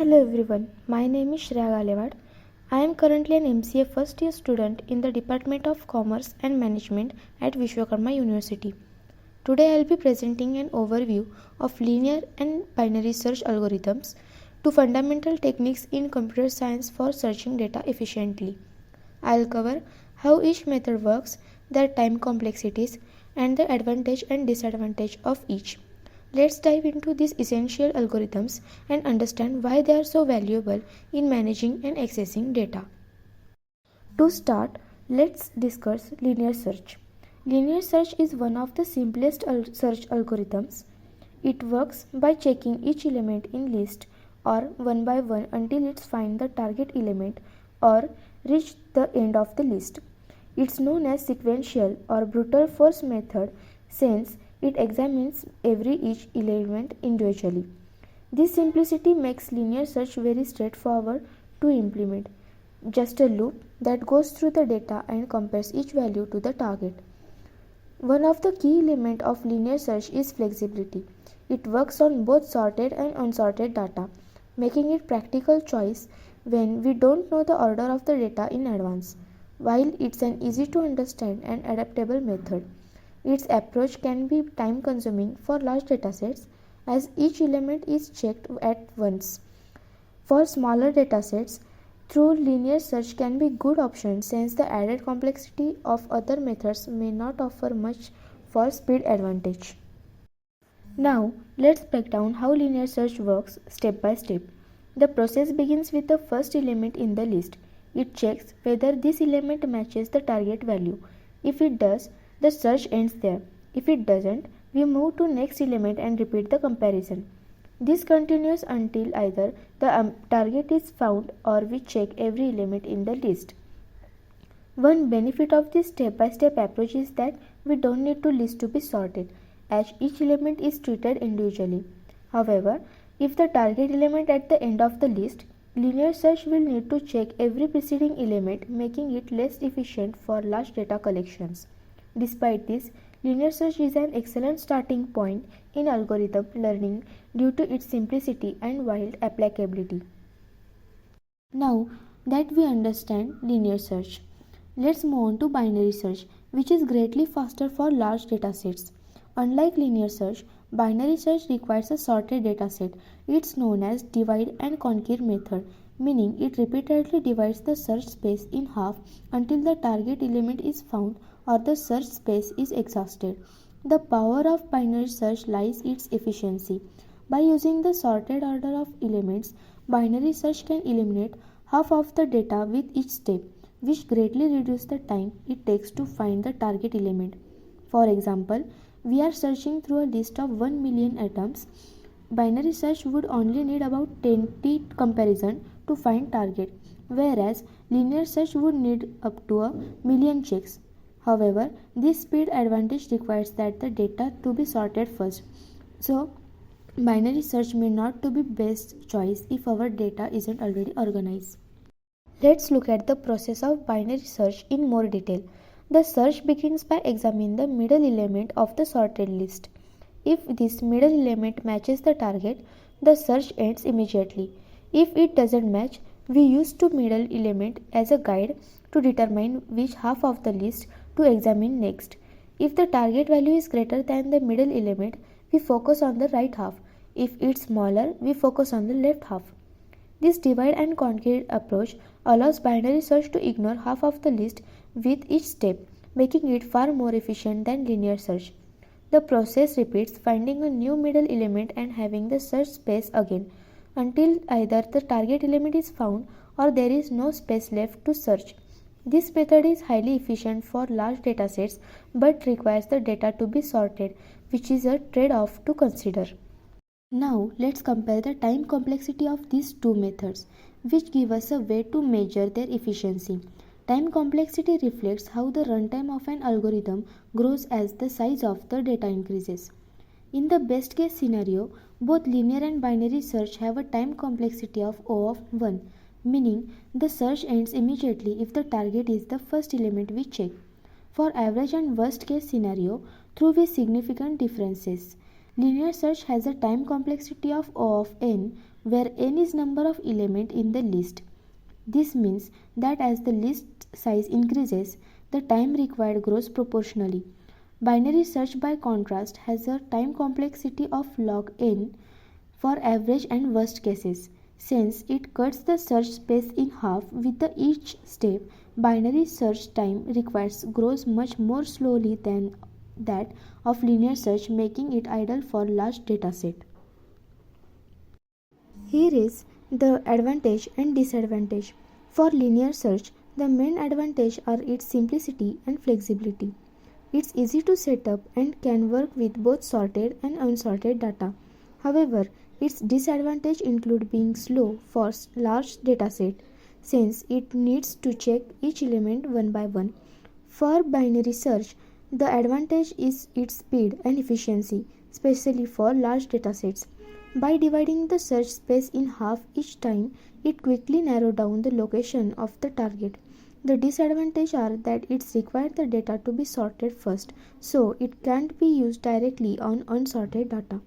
Hello everyone, my name is Shreya Galewad. I am currently an MCA first year student in the Department of Commerce and Management at Vishwakarma University. Today I will be presenting an overview of linear and binary search algorithms, two fundamental techniques in computer science for searching data efficiently. I will cover how each method works, their time complexities, and the advantage and disadvantage of each. Let's dive into these essential algorithms and understand why they are so valuable in managing and accessing data. To start, let's discuss linear search. Linear search is one of the simplest search algorithms. It works by checking each element in list or one by one until it finds the target element or reach the end of the list. It's known as sequential or brute force method since it examines each element individually. This simplicity makes linear search very straightforward to implement. Just a loop that goes through the data and compares each value to the target. One of the key elements of linear search is flexibility. It works on both sorted and unsorted data, making it practical choice when we don't know the order of the data in advance. While it's an easy to understand and adaptable method, its approach can be time consuming for large datasets as each element is checked at once. For smaller datasets, through linear search can be good option since the added complexity of other methods may not offer much for speed advantage. Now, let's break down how linear search works step by step. The process begins with the first element in the list. It checks whether this element matches the target value. If it does, the search ends there. If it doesn't, we move to next element and repeat the comparison. This continues until either the target is found or we check every element in the list. One benefit of this step-by-step approach is that we don't need to list to be sorted, as each element is treated individually. However, if the target element at the end of the list, linear search will need to check every preceding element, making it less efficient for large data collections. Despite this, linear search is an excellent starting point in algorithm learning due to its simplicity and wide applicability. Now that we understand linear search, let's move on to binary search, which is greatly faster for large datasets. Unlike linear search, binary search requires a sorted dataset. It's known as divide and conquer method, meaning it repeatedly divides the search space in half until the target element is found or the search space is exhausted. The power of binary search lies in its efficiency. By using the sorted order of elements, binary search can eliminate half of the data with each step, which greatly reduces the time it takes to find the target element. For example, we are searching through a list of 1 million items. Binary search would only need about 20 comparisons to find target, whereas linear search would need up to a million checks. However, this speed advantage requires that the data to be sorted first. So, binary search may not to be best choice if our data isn't already organized. Let's look at the process of binary search in more detail. The search begins by examining the middle element of the sorted list. If this middle element matches the target, the search ends immediately. If it doesn't match, we use the middle element as a guide to determine which half of the list to examine next. If the target value is greater than the middle element, we focus on the right half. If it's smaller, we focus on the left half. This divide and conquer approach allows binary search to ignore half of the list with each step, making it far more efficient than linear search. The process repeats, finding a new middle element and having the search space again until either the target element is found or there is no space left to search. This method is highly efficient for large datasets but requires the data to be sorted, which is a trade-off to consider. Now let's compare the time complexity of these two methods, which give us a way to measure their efficiency. Time complexity reflects how the runtime of an algorithm grows as the size of the data increases. In the best case scenario, both linear and binary search have a time complexity of O of 1, meaning the search ends immediately if the target is the first element we check. For average and worst case scenario, through with significant differences. Linear search has a time complexity of O of n, where n is number of elements in the list. This means that as the list size increases, the time required grows proportionally. Binary search, by contrast, has a time complexity of log n for average and worst cases. Since it cuts the search space in half with each step, binary search time requires grows much more slowly than that of linear search, making it ideal for large dataset. Here is the advantage and disadvantage. For linear search, the main advantage are its simplicity and flexibility. It's easy to set up and can work with both sorted and unsorted data. However, its disadvantage include being slow for large dataset since it needs to check each element one by one. For binary search, the advantage is its speed and efficiency, especially for large datasets. By dividing the search space in half each time, it quickly narrows down the location of the target. The disadvantages are that it requires the data to be sorted first, so it can't be used directly on unsorted data.